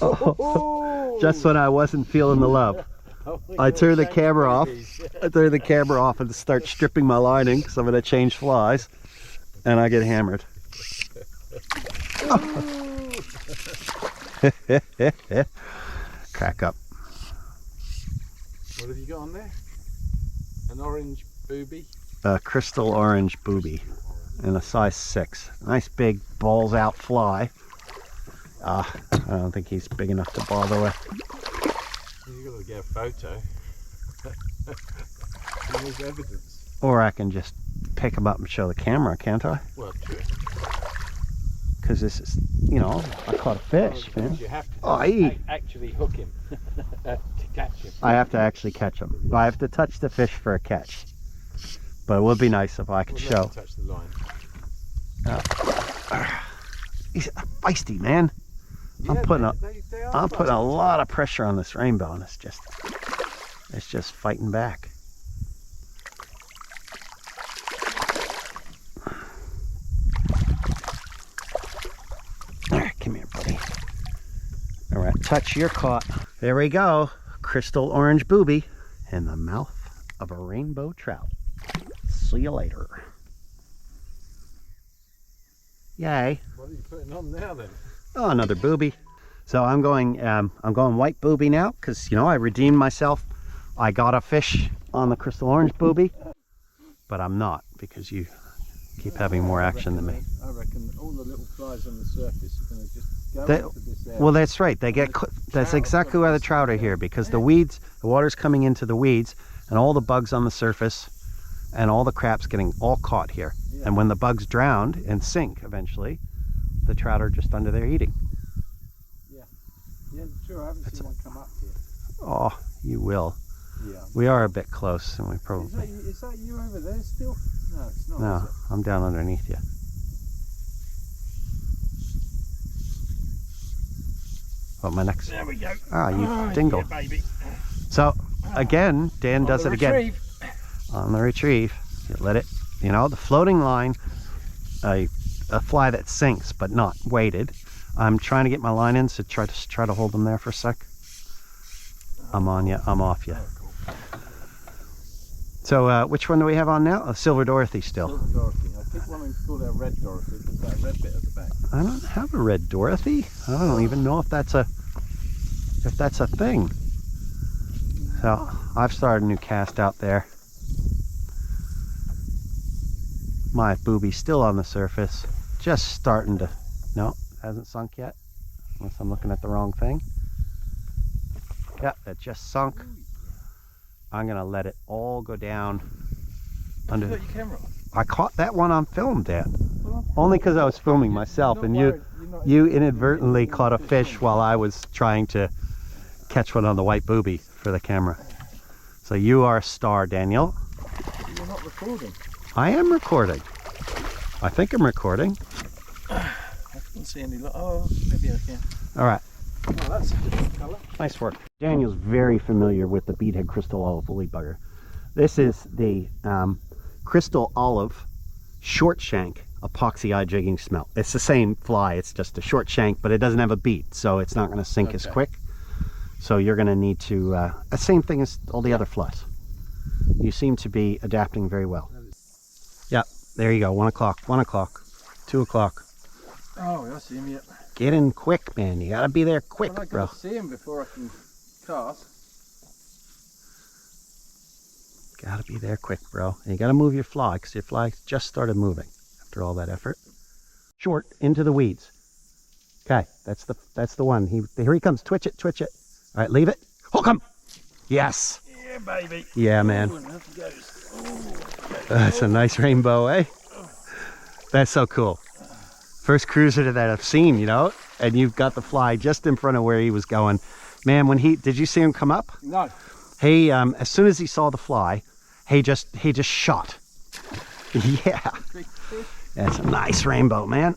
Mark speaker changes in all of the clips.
Speaker 1: Oh, just when I wasn't feeling the love. I turn the camera off. I turn the camera off and start stripping my lining because I'm going to change flies. And I get hammered. Crack up.
Speaker 2: What have you got on there? An orange booby?
Speaker 1: A crystal orange booby in a size 6. Nice big balls out fly. I don't think he's big enough to bother with.
Speaker 2: You've got to get a photo. There's evidence.
Speaker 1: Or I can just pick him up and show the camera, can't I?
Speaker 2: Well, true.
Speaker 1: Because this is, you know, I caught a fish, man.
Speaker 2: You have to actually hook him to catch him.
Speaker 1: I have to actually catch him. I have to touch the fish for a catch. But it would be nice if I could show.
Speaker 2: Touch the line.
Speaker 1: He's feisty, man.
Speaker 2: Yeah,
Speaker 1: I'm putting a
Speaker 2: feisty.
Speaker 1: lot of pressure on this rainbow, and it's just fighting back. All right, come here, buddy. All right, touch, you're caught. There we go. Crystal orange booby in the mouth of a rainbow trout. See you later. Yay.
Speaker 2: What are you putting on now then?
Speaker 1: Oh, another booby. So I'm going white booby now because, you know, I redeemed myself. I got a fish on the crystal orange booby, but I'm not because you keep having more action than me.
Speaker 2: I reckon all the little flies on the surface are going to just go into this area.
Speaker 1: Well, that's right. That's exactly why the trout are here, because the weeds, the water's coming into the weeds, and all the bugs on the surface, and all the crap's getting all caught here. Yeah. And when the bugs drown and sink eventually, the trout are just under there eating.
Speaker 2: Yeah, yeah, sure. I haven't seen one come up here.
Speaker 1: Oh, you will.
Speaker 2: Yeah.
Speaker 1: We are a bit close, and we probably.
Speaker 2: Is that you over there still? No, it's not.
Speaker 1: No, I'm down underneath you. Oh, my next.
Speaker 2: There we go.
Speaker 1: Ah, you dingle.
Speaker 2: Yeah, baby.
Speaker 1: So again, Dan does it again.
Speaker 2: Retrieve.
Speaker 1: On the retrieve, you let it, you know, the floating line, a fly that sinks but not weighted. I'm trying to get my line in, so try to hold them there for a sec. I'm on you, I'm off you. So which one do we have on now? Silver Dorothy still.
Speaker 2: Silver Dorothy. I think one is called a red Dorothy because that red bit at the back.
Speaker 1: I don't have a red Dorothy. I don't even know if that's a thing. So I've started a new cast out there. My booby's still on the surface, just starting to, no, hasn't sunk yet, unless I'm looking at the wrong thing. Yeah, that just sunk. I'm gonna let it all go down under.
Speaker 2: Put your camera on.
Speaker 1: I caught that one on film, Dan. Only because I was filming myself, and you inadvertently caught a fish while I was trying to catch one on the white booby for the camera. So you are a star, Daniel.
Speaker 2: You're not recording.
Speaker 1: I am recording. I think I'm recording.
Speaker 2: I can't see any. Oh, maybe I can.
Speaker 1: All right.
Speaker 2: Oh, that's a different colour.
Speaker 1: Nice work. Daniel's very familiar with the beadhead crystal olive woolly bugger. This is the crystal olive short shank epoxy eye jigging smelt. It's the same fly. It's just a short shank, but it doesn't have a bead, so it's not going to sink as quick. So you're going to need to, same thing as all the other flies. You seem to be adapting very well. Yeah, there you go. 1 o'clock, 1 o'clock, 2 o'clock.
Speaker 2: Oh, I see him, yep.
Speaker 1: Get in quick, man. You got to be there quick,
Speaker 2: well, I
Speaker 1: bro.
Speaker 2: gotta see him before I can cast.
Speaker 1: Got to be there quick, bro. And you got to move your fly, because your fly just started moving after all that effort. Short, into the weeds. Okay, that's the one. Here he comes. Twitch it, twitch it. All right, leave it. Hook him. Yes.
Speaker 2: Yeah, baby.
Speaker 1: Yeah, man. That's a nice rainbow, eh? That's so cool. First cruiser that I've seen, you know, and you've got the fly just in front of where he was going. Man, did you see him come up?
Speaker 2: No.
Speaker 1: He, as soon as he saw the fly, he just shot. Yeah. That's a nice rainbow, man.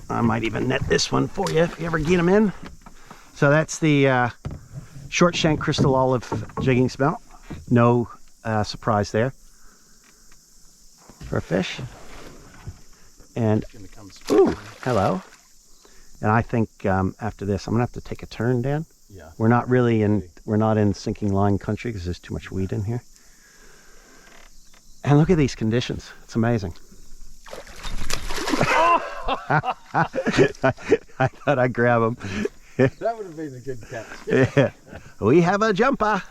Speaker 1: I might even net this one for you if you ever get him in. So that's the short shank crystal olive jigging smelt. No surprise there for a fish. And ooh, hello. And I think after this, I'm gonna have to take a turn, Dan.
Speaker 2: Yeah.
Speaker 1: We're not really in, we're not in sinking line country because there's too much weed in here. And look at these conditions. It's amazing. I thought I'd grab them.
Speaker 2: That would have been a good catch.
Speaker 1: Yeah. We have a jumper.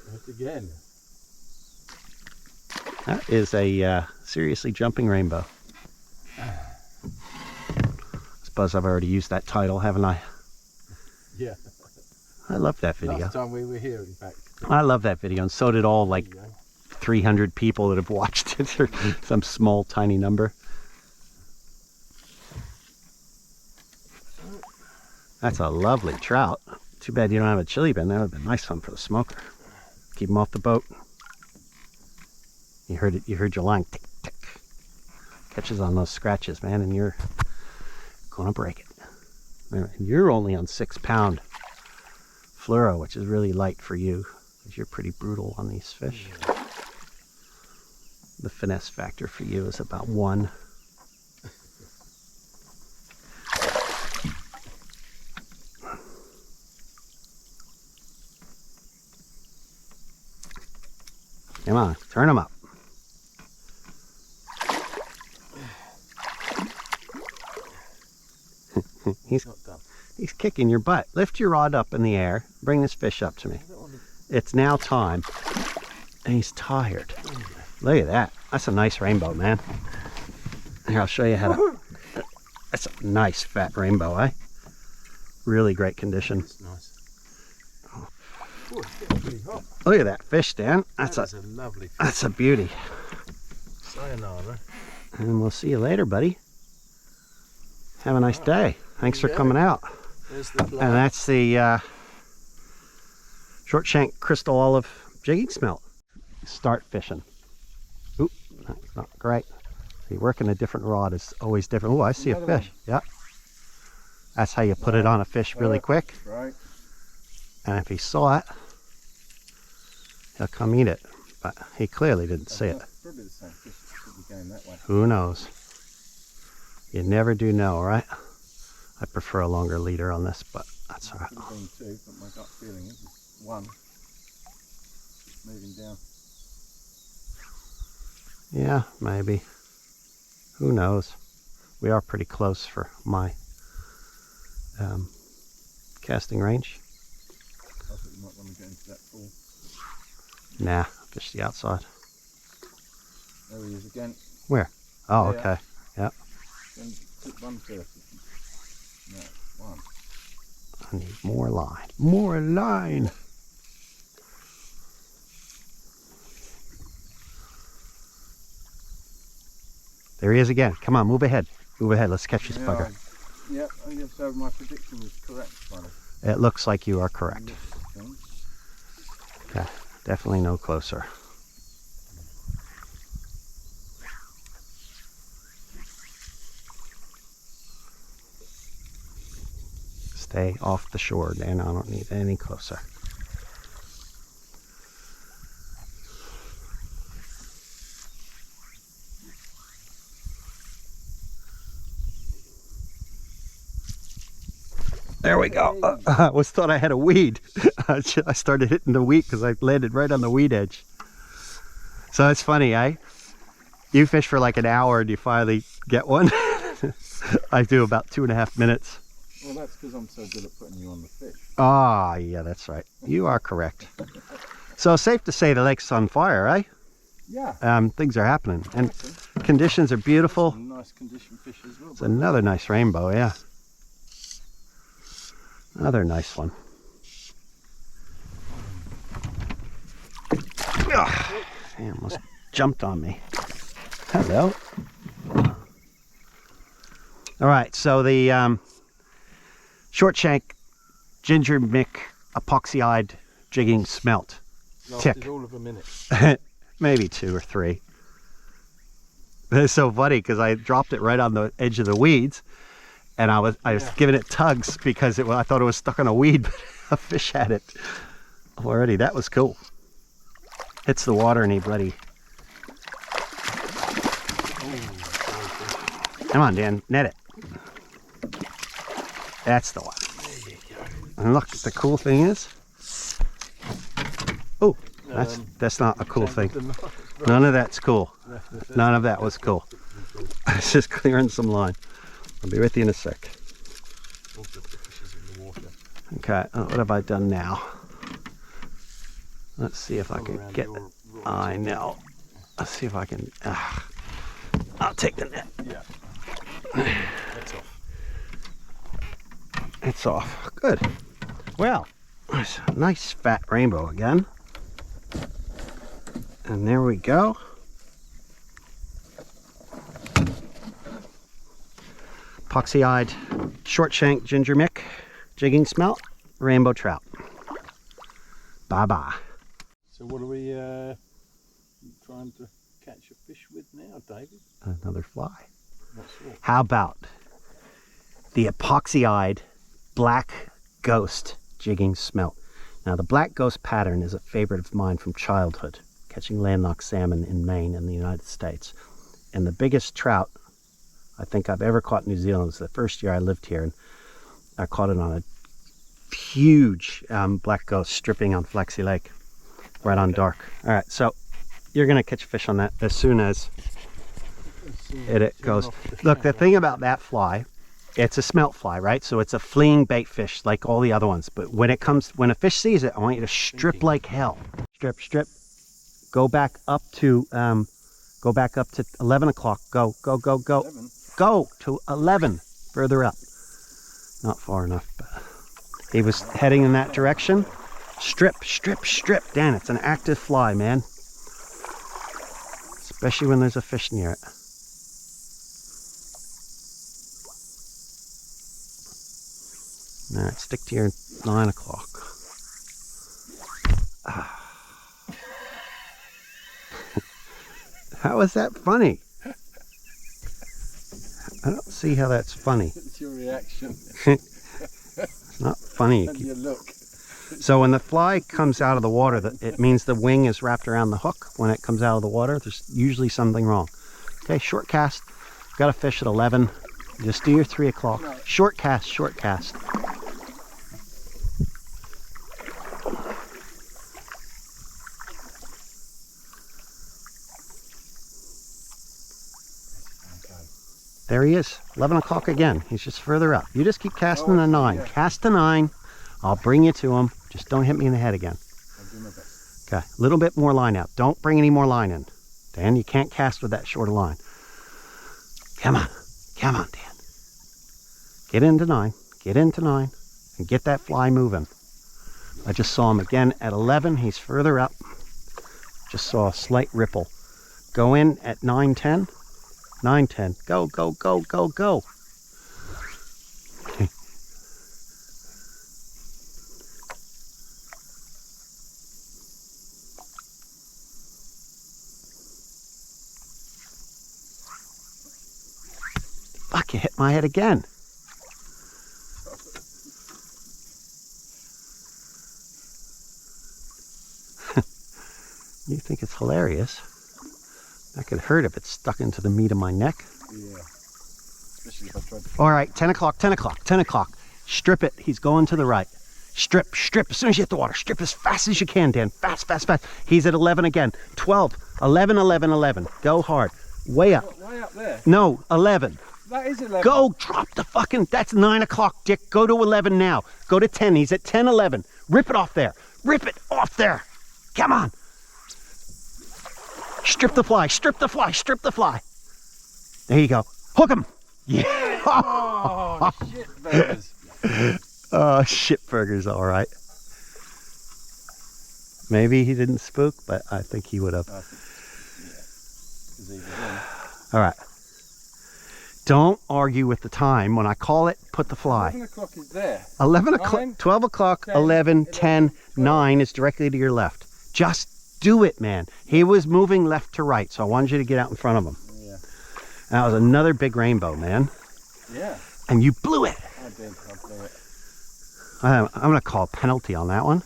Speaker 2: Once again.
Speaker 1: That is a seriously jumping rainbow. I suppose I've already used that title, haven't I?
Speaker 2: Yeah.
Speaker 1: I love that video.
Speaker 2: Last time we were here, in fact.
Speaker 1: I love that video, and so did all like 300 people that have watched it, or some small tiny number. That's a lovely trout. Too bad you don't have a chili bin. That would have been a nice one for the smoker. Keep them off the boat. You heard it. You heard your line tick tick. Catches on those scratches, man, and you're gonna break it. And you're only on 6-pound fluoro, which is really light for you, because you're pretty brutal on these fish. The finesse factor for you is about 1. Come on, turn them up. He's kicking your butt. Lift your rod up in the air. Bring this fish up to me. It's now time. And he's tired. Look at that. That's a nice rainbow, man. Here, I'll show you how to... That's a nice fat rainbow, eh? Really great condition.
Speaker 2: That's nice. Oh, it's getting pretty hot.
Speaker 1: Look at that fish, Dan. That's
Speaker 2: a lovely fish.
Speaker 1: That's a beauty.
Speaker 2: Sayonara.
Speaker 1: And we'll see you later, buddy. Have a nice day. Thanks for coming out.
Speaker 2: There's the fly.
Speaker 1: And that's the short shank crystal olive jigging smelt. Start fishing. Oop, that's not great. See, working a different rod is always different. Oh, I see a fish. Yeah. That's how you put it on a fish really quick.
Speaker 2: Right.
Speaker 1: And if he saw it, he'll come eat it. But he clearly didn't see it.
Speaker 2: Probably the same fish. It could be going that way.
Speaker 1: Who knows? You never do know, right? I prefer a longer leader on this, but that's all right.
Speaker 2: Could have been 2, but my gut feeling is it's 1. Just moving down.
Speaker 1: Yeah, maybe. Who knows? We are pretty close for my casting range.
Speaker 2: I thought you might want to go into that pool.
Speaker 1: Nah, fish the outside.
Speaker 2: There he is again.
Speaker 1: Where? Oh,
Speaker 2: Yeah.
Speaker 1: okay. Yeah.
Speaker 2: Then took 130. No, 1.
Speaker 1: I need more line. More line! There he is again. Come on, move ahead. Move ahead. Let's catch this bugger.
Speaker 2: Yeah, I guess so. My prediction was correct, finally.
Speaker 1: It looks like you are correct.
Speaker 2: Okay.
Speaker 1: Okay, definitely no closer. Stay off the shore, Dan. I don't need any closer. There we go. I always thought I had a weed. I started hitting the weed because I landed right on the weed edge. So it's funny, eh? You fish for like an hour and you finally get one. I do about 2.5 minutes.
Speaker 2: Well, that's because I'm so good at putting you on the fish.
Speaker 1: Ah, yeah, that's right. You are correct. So safe to say the lake's on fire, eh?
Speaker 2: Yeah.
Speaker 1: Things are happening and conditions are beautiful.
Speaker 2: Some nice condition fish as well.
Speaker 1: It's another nice rainbow, yeah. Another nice one. Ugh, he almost jumped on me. Hello. All right, so the short shank ginger mick epoxy-eyed jigging smelt.
Speaker 2: Lasted
Speaker 1: Tick.
Speaker 2: all of a minute.
Speaker 1: Maybe 2 or 3. It's so funny because I dropped it right on the edge of the weeds. And I was giving it tugs because I thought it was stuck on a weed, but a fish had it already. That was cool. Hits the water and he bloody. Come on, Dan, net it. That's the one.
Speaker 2: There you go.
Speaker 1: And look, the cool thing is, oh, that's not a cool thing. None of that's cool. None of that was cool. I was just clearing some line. I'll be with you in a sec. Okay, what have I done now? Let's see if I can get it. I know. Let's see if I can. I'll take the net.
Speaker 2: Yeah. It's off.
Speaker 1: It's off. Good. Well, there's a nice fat rainbow again. And there we go. Epoxy-eyed short shank ginger mick jigging smelt rainbow trout. Bye bye.
Speaker 2: So what are we trying to catch a fish with now, David?
Speaker 1: Another fly.
Speaker 2: What sort?
Speaker 1: How about the epoxy-eyed black ghost jigging smelt? Now the black ghost pattern is a favorite of mine from childhood, catching landlocked salmon in Maine and the United States. And the biggest trout I think I've ever caught in New Zealand was the first year I lived here, and I caught it on a huge black ghost stripping on Flexi Lake, right on dark. All right, so you're gonna catch a fish on that as soon as it goes. Look, the thing about that fly, it's a smelt fly, right? So it's a fleeing bait fish like all the other ones. But when a fish sees it, I want you to strip like hell. Strip, strip. Go back up to 11 o'clock. Go, go, go, go.
Speaker 2: 11?
Speaker 1: Go to 11, further up. Not far enough, but he was heading in that direction. Strip, strip, strip. Dan, it's an active fly, man. Especially when there's a fish near it. All right, stick to your 9 o'clock. How is that funny? I don't see how that's funny.
Speaker 2: It's your reaction.
Speaker 1: It's not funny.
Speaker 2: And your look.
Speaker 1: So when the fly comes out of the water, it means the wing is wrapped around the hook. When it comes out of the water, there's usually something wrong. Okay, short cast. Got a fish at 11. Just do your 3 o'clock.
Speaker 2: No.
Speaker 1: Short cast, short cast. There he is, 11 o'clock again. He's just further up. You just keep casting the 9. Yeah. Cast the 9. I'll bring you to him. Just don't hit me in the head again.
Speaker 2: I'll do my best.
Speaker 1: Okay, a little bit more line out. Don't bring any more line in. Dan, you can't cast with that short line. Come on, Dan. Get into 9. Get into 9 and get that fly moving. I just saw him again at 11. He's further up. Just saw a slight ripple. Go in at 9:10. 9:10. Go, go, go, go, go. Fuck, you hit my head again. You think it's hilarious. That could hurt if it's stuck into the meat of my neck.
Speaker 2: Yeah. Especially if I tried to...
Speaker 1: All right, 10 o'clock, 10 o'clock, 10 o'clock. Strip it. He's going to the right. Strip, strip. As soon as you hit the water, strip as fast as you can, Dan. Fast, fast, fast. He's at 11 again. 12, 11, 11, 11. Go hard. Way up.
Speaker 2: Way up there?
Speaker 1: No, 11.
Speaker 2: That is 11.
Speaker 1: Go, drop the fucking... That's 9 o'clock, Dick. Go to 11 now. Go to 10. He's at 10, 11. Rip it off there. Rip it off there. Come on. Strip the fly, strip the fly, strip the fly. There you go. Hook him. Yeah.
Speaker 2: Oh, shit burgers.
Speaker 1: Oh, shit burgers, all right. Maybe he didn't spook, but I think he would have.
Speaker 2: I think, yeah. 'Cause he was in.
Speaker 1: All right. Don't argue with the time. When I call it, put the fly.
Speaker 2: 11 o'clock is there.
Speaker 1: 11 o'clock,
Speaker 2: 9,
Speaker 1: 12 o'clock,
Speaker 2: 10,
Speaker 1: 11, 10, 9 is directly to your left. Just do it, man. He was moving left to right, so I wanted you to get out in front of him.
Speaker 2: Yeah.
Speaker 1: That was another big rainbow, man.
Speaker 2: Yeah.
Speaker 1: And you blew it.
Speaker 2: I did. I blew it.
Speaker 1: I'm going to call a penalty on that one.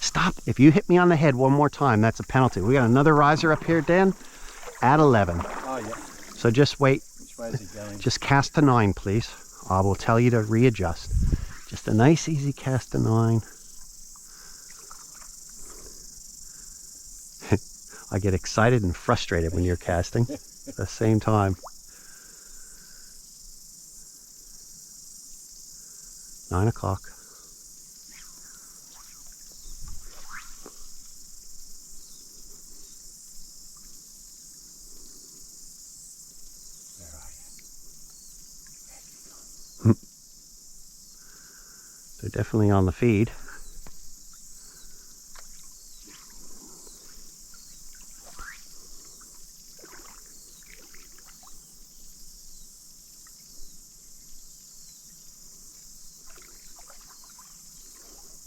Speaker 1: Stop. If you hit me on the head one more time, that's a penalty. We got another riser up here, Dan, at 11.
Speaker 2: Oh, yeah.
Speaker 1: So just wait.
Speaker 2: Which way is he going?
Speaker 1: Just cast to 9, please. I will tell you to readjust. Just a nice easy cast of 9. I get excited and frustrated when you're casting at the same time. 9 o'clock. They're definitely on the feed.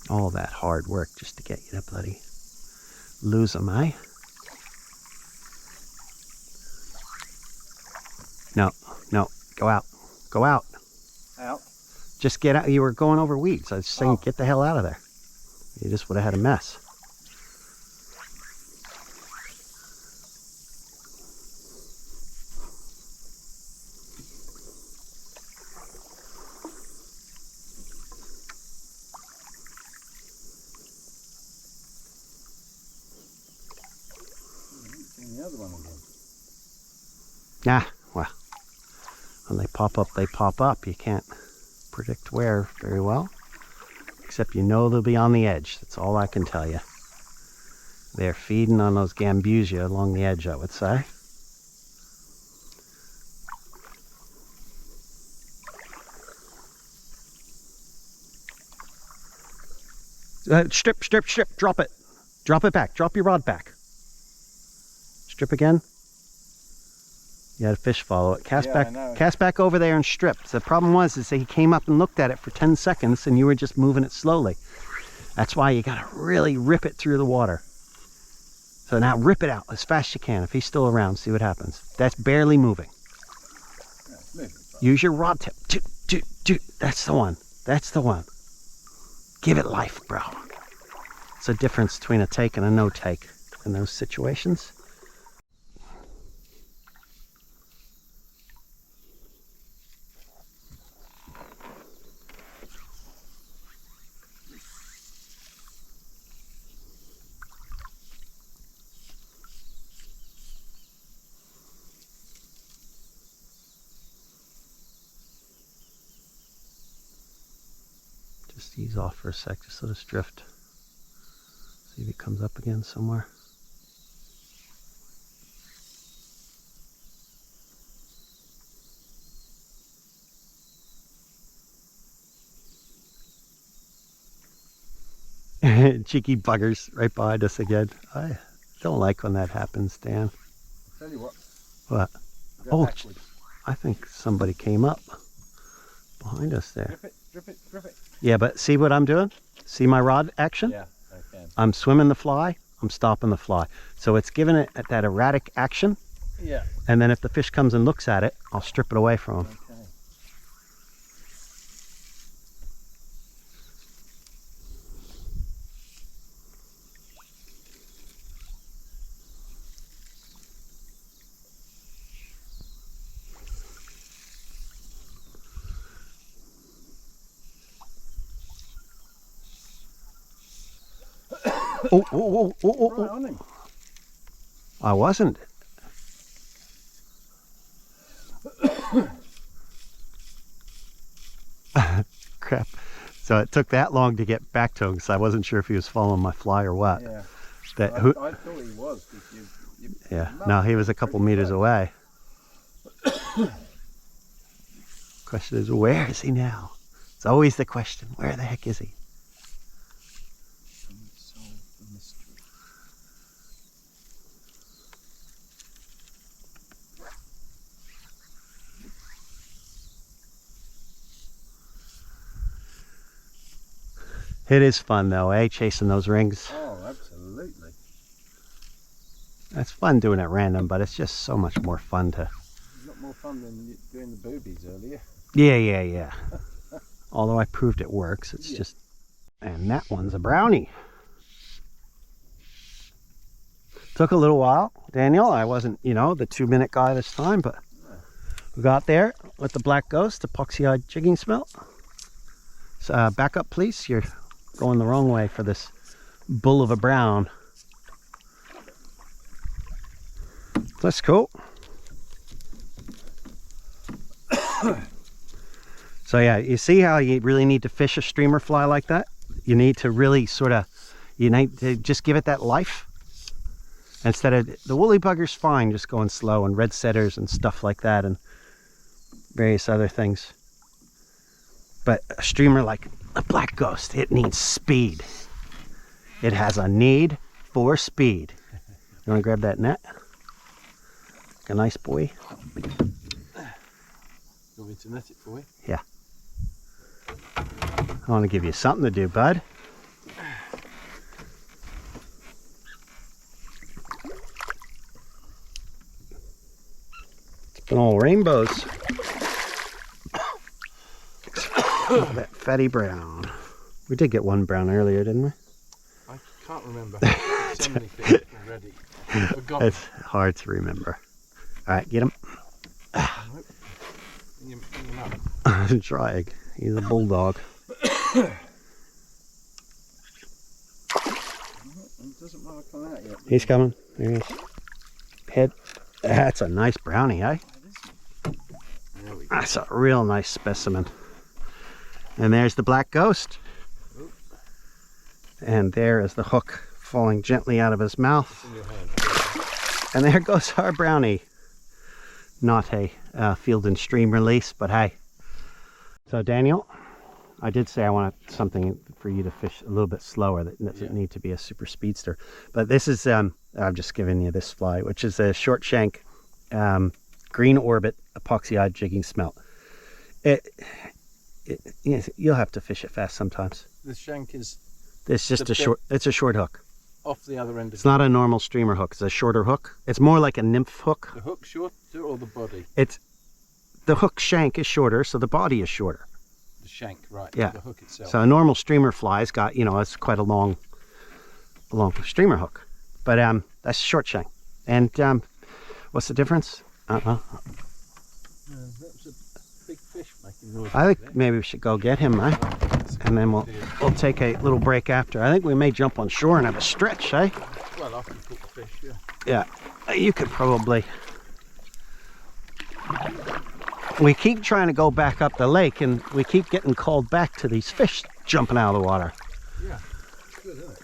Speaker 1: All that hard work just to get you to bloody lose them, eh? No, no, go out. Go out.
Speaker 2: Out?
Speaker 1: Just get out. You were going over weeds. I was saying, get the hell out of there. You just would have had a mess.
Speaker 2: The other one again.
Speaker 1: Ah, well, when they pop up, they pop up. You can't predict where very well, except you know they'll be on the edge. That's all I can tell you. They're feeding on those gambusia along the edge, I would say. Strip, strip, strip, drop it. Drop it back, drop your rod back. Strip again. You had a fish follow it. Cast back over there and strip. So the problem was is that he came up and looked at it for 10 seconds and you were just moving it slowly. That's why you gotta really rip it through the water. So now rip it out as fast as you can. If he's still around, see what happens. That's barely moving.
Speaker 2: Yeah, it's moving.
Speaker 1: Use your rod tip. That's the one. That's the one. Give it life, bro. It's a difference between a take and a no take in those situations. Just ease off for a sec, just let us drift. See if he comes up again somewhere. Cheeky buggers right behind us again. I don't like when that happens, Dan.
Speaker 2: Tell you what.
Speaker 1: What?
Speaker 2: Go backwards.
Speaker 1: I think somebody came up behind us there.
Speaker 2: Drip it, drip it, drip it.
Speaker 1: Yeah, but see what I'm doing? See my rod action?
Speaker 2: Yeah, I can.
Speaker 1: I'm swimming the fly, I'm stopping the fly. So it's giving it that erratic action.
Speaker 2: Yeah.
Speaker 1: And then if the fish comes and looks at it, I'll strip it away from him.
Speaker 2: Okay. Right on him.
Speaker 1: I wasn't. Crap. So it took that long to get back to him because I wasn't sure if he was following my fly or what.
Speaker 2: Yeah.
Speaker 1: I
Speaker 2: thought he was.
Speaker 1: Yeah. No, he was a couple meters away. Question is, where is he now? It's always the question. Where the heck is he? It is fun though, eh? Chasing those rings.
Speaker 2: Oh, absolutely.
Speaker 1: It's fun doing it random, but it's just so much more fun to...
Speaker 2: A lot more fun than doing the boobies earlier.
Speaker 1: Yeah. Although I proved it works, it's just... And that one's a brownie. Took a little while, Daniel. I wasn't, the 2-minute guy this time, but We got there with the black ghost, epoxy-eyed jigging smelt. So, back up, please. You're going the wrong way for this bull of a brown. That's cool. So yeah, you see how you really need to fish a streamer fly like that? You need to really you need to just give it that life. Instead of, the woolly bugger's fine just going slow, and red setters and stuff like that and various other things. But a streamer like a black ghost, it needs speed. It has a need for speed. You want to grab that net? Like a nice boy.
Speaker 2: You want me to net it for you?
Speaker 1: Yeah. I want to give you something to do, bud. It's been all rainbows. That fatty brown. We did get one brown earlier, didn't we?
Speaker 2: I can't remember. So many fish already. I forgot.
Speaker 1: It's hard to remember. All right, get him. I'm trying. He's a bulldog.
Speaker 2: It doesn't want to come out yet.
Speaker 1: He's coming. There he is. Head. That's a nice brownie, eh?
Speaker 2: There we go.
Speaker 1: That's a real nice specimen. And there's the black ghost.
Speaker 2: Oop.
Speaker 1: And there is the hook falling gently out of his mouth.
Speaker 2: In your hand.
Speaker 1: And there goes our brownie. Not a field and stream release, but hey. So Daniel, I did say I wanted something for you to fish a little bit slower. That doesn't need to be a super speedster. But this is, I'm just giving you this fly, which is a short shank, green orbit, epoxy-eyed jigging smelt. You'll have to fish it fast sometimes.
Speaker 2: The shank is
Speaker 1: It's just it's a short hook.
Speaker 2: off the other end of
Speaker 1: It's not a normal streamer hook. It's a shorter hook. It's more like a nymph hook.
Speaker 2: the hook shorter or the body?
Speaker 1: The hook shank is shorter, so the body is shorter.
Speaker 2: The shank, right.
Speaker 1: Yeah.
Speaker 2: The hook itself.
Speaker 1: So a normal streamer fly's got, it's quite a long streamer hook. But that's a short shank. And what's the difference?
Speaker 2: That was a big fish making noise.
Speaker 1: I think maybe we should go get him, eh? And then we'll take a little break after. I think we may jump on shore and have a stretch, eh?
Speaker 2: Well, after you put the fish, yeah.
Speaker 1: Yeah, you could probably. We keep trying to go back up the lake, and we keep getting called back to these fish jumping out of the water.
Speaker 2: Yeah, it's good, isn't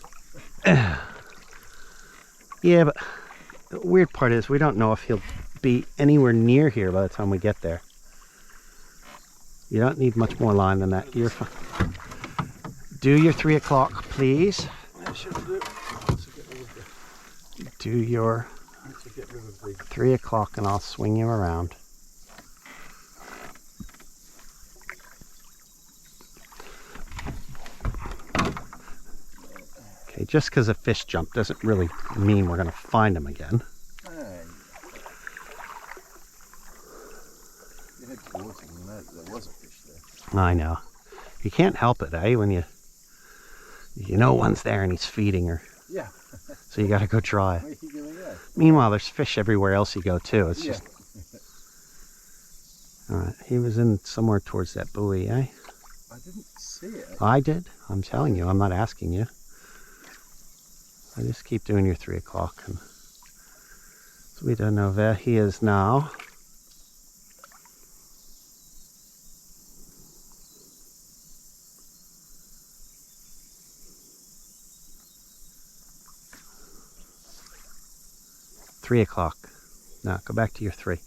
Speaker 2: it?
Speaker 1: Yeah, but the weird part is we don't know if he'll be anywhere near here by the time we get there. You don't need much more line than that. You're fine. Do your 3 o'clock, please.
Speaker 2: That should do.
Speaker 1: Do your
Speaker 2: To get rid of the
Speaker 1: 3 o'clock, and I'll swing you around. Okay, just because a fish jumped doesn't really mean we're going to find him again.
Speaker 2: You head towards him and there was a fish there.
Speaker 1: I know. You can't help it, eh? When you know one's there and he's feeding her.
Speaker 2: Yeah.
Speaker 1: So you got to go try.
Speaker 2: Where are you going there?
Speaker 1: Meanwhile, there's fish everywhere else you go too. It's just. All right, he was in somewhere towards that buoy, eh?
Speaker 2: I didn't see it.
Speaker 1: I did. I'm telling you. I'm not asking you. I just keep doing your 3 o'clock, and so we don't know where he is now. Three o'clock. Now go back to your 3.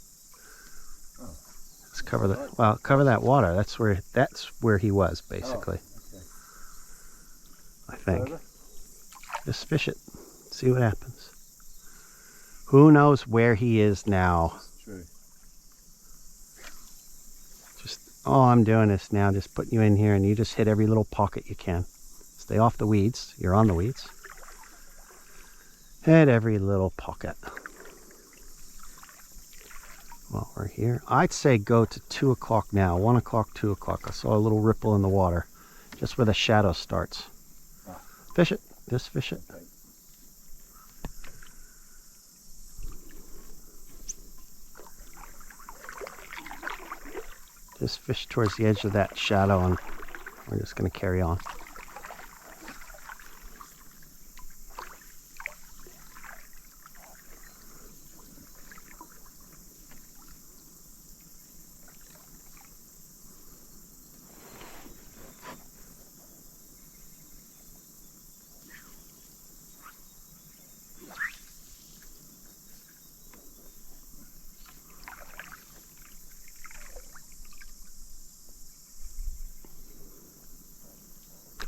Speaker 2: Oh.
Speaker 1: Let's cover the cover that water. That's where he was basically.
Speaker 2: Oh, okay.
Speaker 1: I think.
Speaker 2: Further?
Speaker 1: Just fish it. See what happens. Who knows where he is now?
Speaker 2: That's true.
Speaker 1: Just all I'm doing is now just putting you in here, and you just hit every little pocket you can. Stay off the weeds. You're on the weeds. Hit every little pocket. Well, we're here. I'd say go to 2 o'clock now. 1 o'clock, 2 o'clock. I saw a little ripple in the water, just where the shadow starts. Fish it. Just fish it.
Speaker 2: Okay.
Speaker 1: Just fish towards the edge of that shadow, and we're just going to carry on.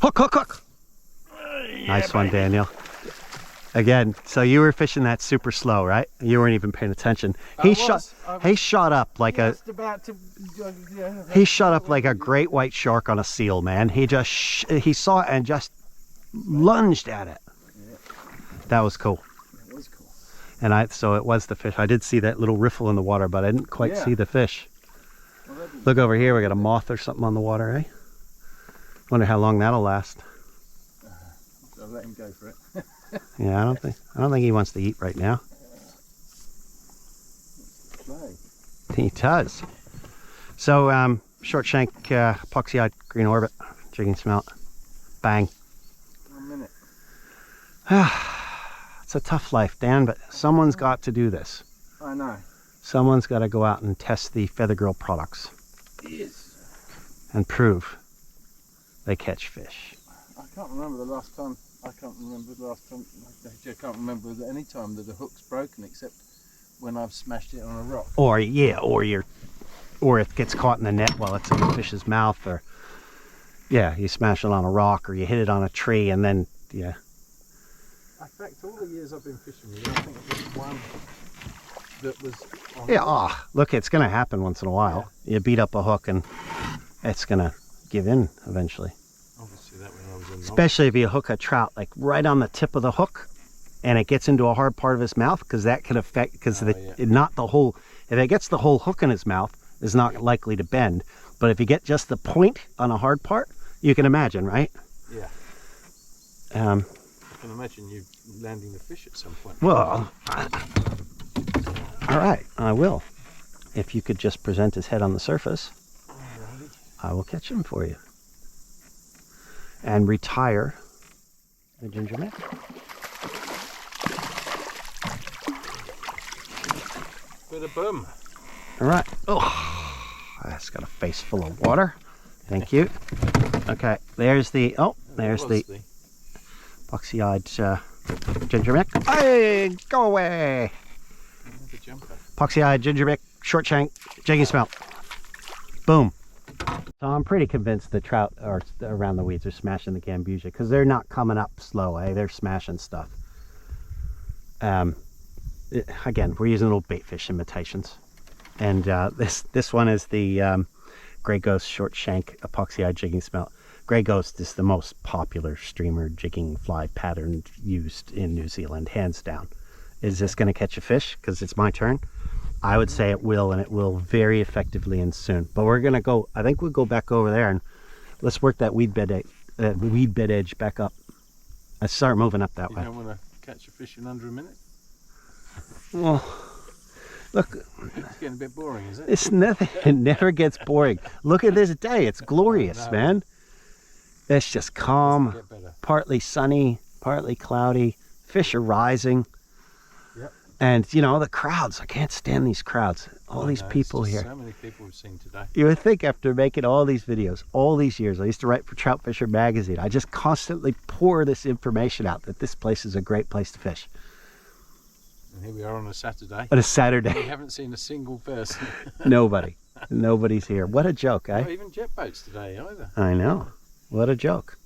Speaker 1: Hook, hook, hook! Nice one, Daniel. Again, so you were fishing that super slow, right? You weren't even paying attention. He shot up like a great white shark on a seal, man. He just he saw it and just lunged at it. Yeah. That was cool. It was cool. And so it was the fish. I did see that little riffle in the water, but I didn't quite see the fish. Look over here, we got a moth or something on the water, eh? Wonder how long that'll last.
Speaker 2: I'll let him go for it.
Speaker 1: Yeah, I don't think he wants to eat right now. He does. So short shank, epoxy-eyed green orbit, jigging smelt, bang.
Speaker 2: 1 minute.
Speaker 1: It's a tough life, Dan, but someone's got to do this.
Speaker 2: I know.
Speaker 1: Someone's got to go out and test the Feathergirl products.
Speaker 2: Yes.
Speaker 1: And prove they catch fish.
Speaker 2: I can't remember the last time. I can't remember any time that a hook's broken, except when I've smashed it on a rock.
Speaker 1: Or it gets caught in the net while it's in the fish's mouth, or you smash it on a rock, or you hit it on a tree, and then
Speaker 2: In fact, all the years I've been fishing with you, I think there's one that was on
Speaker 1: look, it's gonna happen once in a while. You beat up a hook and it's gonna give in eventually.
Speaker 2: Obviously that when I was in
Speaker 1: Especially if you hook a trout like right on the tip of the hook and it gets into a hard part of his mouth, because that can affect, because not the whole, if it gets the whole hook in his mouth, is not likely to bend. But if you get just the point on a hard part, you can imagine, right?
Speaker 2: Yeah. I can imagine you landing the fish at some point.
Speaker 1: Well, all right, I will. If you could just present his head on the surface, I will catch him for you. And retire the ginger man.
Speaker 2: Bit of boom.
Speaker 1: All right. Oh, that's got a face full of water. Thank you. Okay, there's the epoxy-eyed ginger mick. Hey, go away. Epoxy-eyed ginger mick, short shank, jigging smelt. Boom. So I'm pretty convinced the trout are around the weeds are smashing the gambusia, because they're not coming up slow, eh? They're smashing stuff. Again, we're using little bait fish imitations, and this one is the Grey Ghost short shank epoxy-eyed jigging smelt. Grey Ghost is the most popular streamer jigging fly pattern used in New Zealand, hands down. Is this going to catch a fish? Because it's my turn. I would say it will, and it will very effectively and soon. But we're going to go, I think we'll go back over there and let's work that weed bed edge back up. Let's start moving up that way.
Speaker 2: You don't want to catch a fish in under a minute?
Speaker 1: Well, look.
Speaker 2: It's getting a bit boring, is it?
Speaker 1: It's nothing. It never gets boring. Look at this day. It's glorious, man. It's just calm, partly sunny, partly cloudy. Fish are rising.
Speaker 2: Yep.
Speaker 1: And, you know, the crowds. I can't stand these crowds. All these people here.
Speaker 2: So many people we've seen today.
Speaker 1: You would think after making all these videos, all these years, I used to write for Trout Fisher magazine. I just constantly pour this information out that this place is a great place to fish.
Speaker 2: And here we are on a Saturday.
Speaker 1: On a Saturday.
Speaker 2: We haven't seen a single person.
Speaker 1: Nobody. Nobody's here. What a joke, eh?
Speaker 2: Not even jet boats today either.
Speaker 1: I know. What a joke.